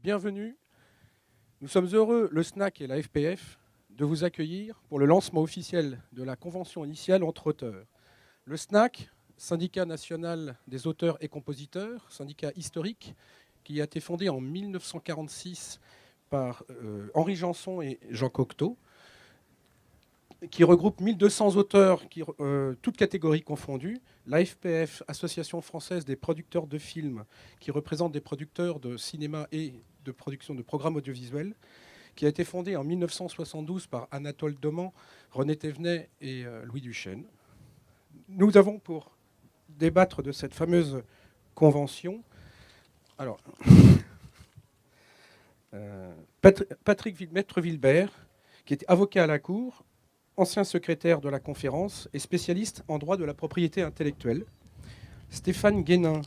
Bienvenue. Nous sommes heureux, le SNAC et la FPF, de vous accueillir pour le lancement officiel de la convention initiale entre auteurs. Le SNAC, syndicat national des auteurs et compositeurs, syndicat historique, qui a été fondé en 1946 par Henri Janson et Jean Cocteau, qui regroupe 1200 auteurs, toutes catégories confondues. La FPF, Association française des producteurs de films, qui représente des producteurs de cinéma et de production de programmes audiovisuels, qui a été fondée en 1972 par Anatole Doman, René Thévenet et Louis Duchesne. Nous avons pour débattre de cette fameuse convention. Alors, Patrick Maître-Vilbert, qui est avocat à la Cour, ancien secrétaire de la conférence et spécialiste en droit de la propriété intellectuelle. Stéphane Guénin.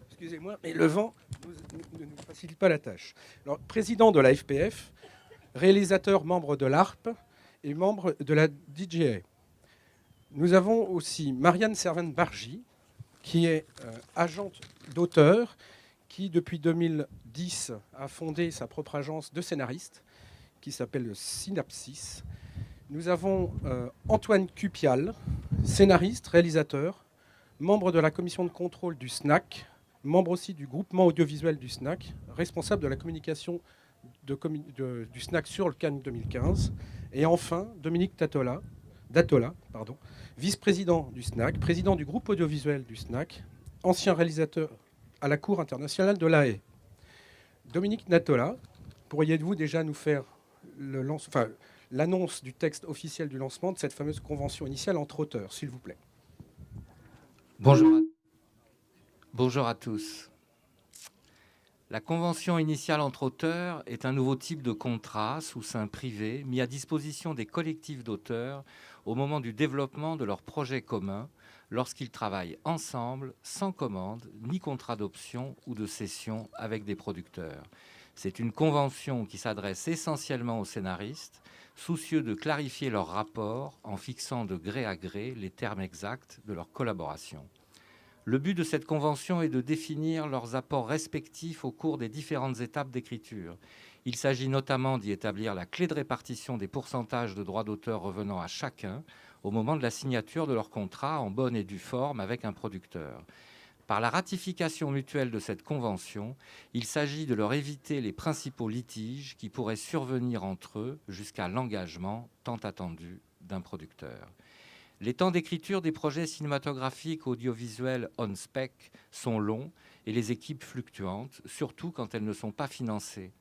Excusez-moi, mais le vent ne nous facilite pas la tâche. Alors, président de la FPF, réalisateur, membre de l'ARP et membre de la DJA. Nous avons aussi Marianne Servan-Bargy, qui est agente d'auteur, qui depuis 2010 a fondé sa propre agence de scénaristes, qui s'appelle Synapsis. Nous avons Antoine Cupial, scénariste, réalisateur, membre de la commission de contrôle du SNAC, membre aussi du groupement audiovisuel du SNAC, responsable de la communication du SNAC sur le Cannes 2015. Et enfin, Dominique Datola, vice-président du SNAC, président du groupe audiovisuel du SNAC, ancien réalisateur à la Cour internationale de La Haye. Dominique Datola, pourriez-vous déjà nous faire l'annonce du texte officiel du lancement de cette fameuse convention initiale entre auteurs, s'il vous plaît. Bonjour à tous. La convention initiale entre auteurs est un nouveau type de contrat sous seing privé mis à disposition des collectifs d'auteurs au moment du développement de leurs projets communs lorsqu'ils travaillent ensemble sans commande ni contrat d'option ou de cession avec des producteurs. C'est une convention qui s'adresse essentiellement aux scénaristes, soucieux de clarifier leurs rapports en fixant de gré à gré les termes exacts de leur collaboration. Le but de cette convention est de définir leurs apports respectifs au cours des différentes étapes d'écriture. Il s'agit notamment d'y établir la clé de répartition des pourcentages de droits d'auteur revenant à chacun au moment de la signature de leur contrat en bonne et due forme avec un producteur. Par la ratification mutuelle de cette convention, il s'agit de leur éviter les principaux litiges qui pourraient survenir entre eux jusqu'à l'engagement tant attendu d'un producteur. Les temps d'écriture des projets cinématographiques audiovisuels on-spec sont longs et les équipes fluctuantes, surtout quand elles ne sont pas financées.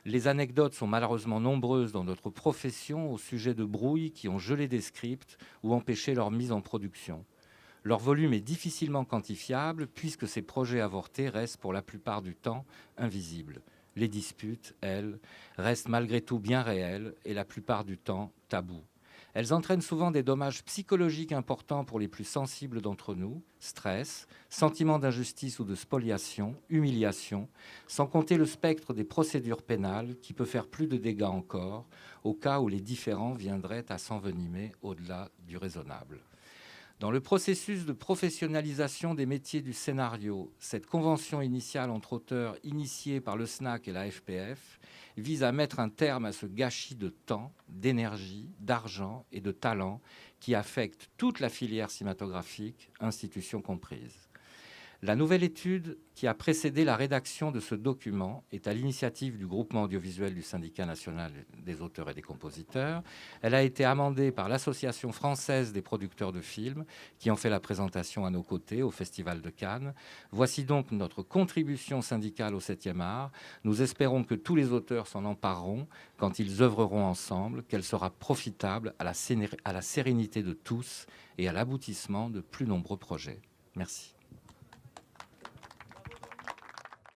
Les anecdotes sont malheureusement nombreuses dans notre profession au sujet de brouilles qui ont gelé des scripts ou empêché leur mise en production. Leur volume est difficilement quantifiable puisque ces projets avortés restent pour la plupart du temps invisibles. Les disputes, elles, restent malgré tout bien réelles et la plupart du temps tabous. Elles entraînent souvent des dommages psychologiques importants pour les plus sensibles d'entre nous, stress, sentiment d'injustice ou de spoliation, humiliation, sans compter le spectre des procédures pénales qui peut faire plus de dégâts encore, au cas où les différends viendraient à s'envenimer au-delà du raisonnable. Dans le processus de professionnalisation des métiers du scénario, cette convention initiale entre auteurs initiée par le SNAC et la FPF vise à mettre un terme à ce gâchis de temps, d'énergie, d'argent et de talent qui affecte toute la filière cinématographique, institutions comprises. La nouvelle étude qui a précédé la rédaction de ce document est à l'initiative du groupement audiovisuel du syndicat national des auteurs et des compositeurs. Elle a été amendée par l'Association française des producteurs de films qui en fait la présentation à nos côtés au Festival de Cannes. Voici donc notre contribution syndicale au 7e art. Nous espérons que tous les auteurs s'en empareront quand ils œuvreront ensemble, qu'elle sera profitable à la sérénité de tous et à l'aboutissement de plus nombreux projets. Merci.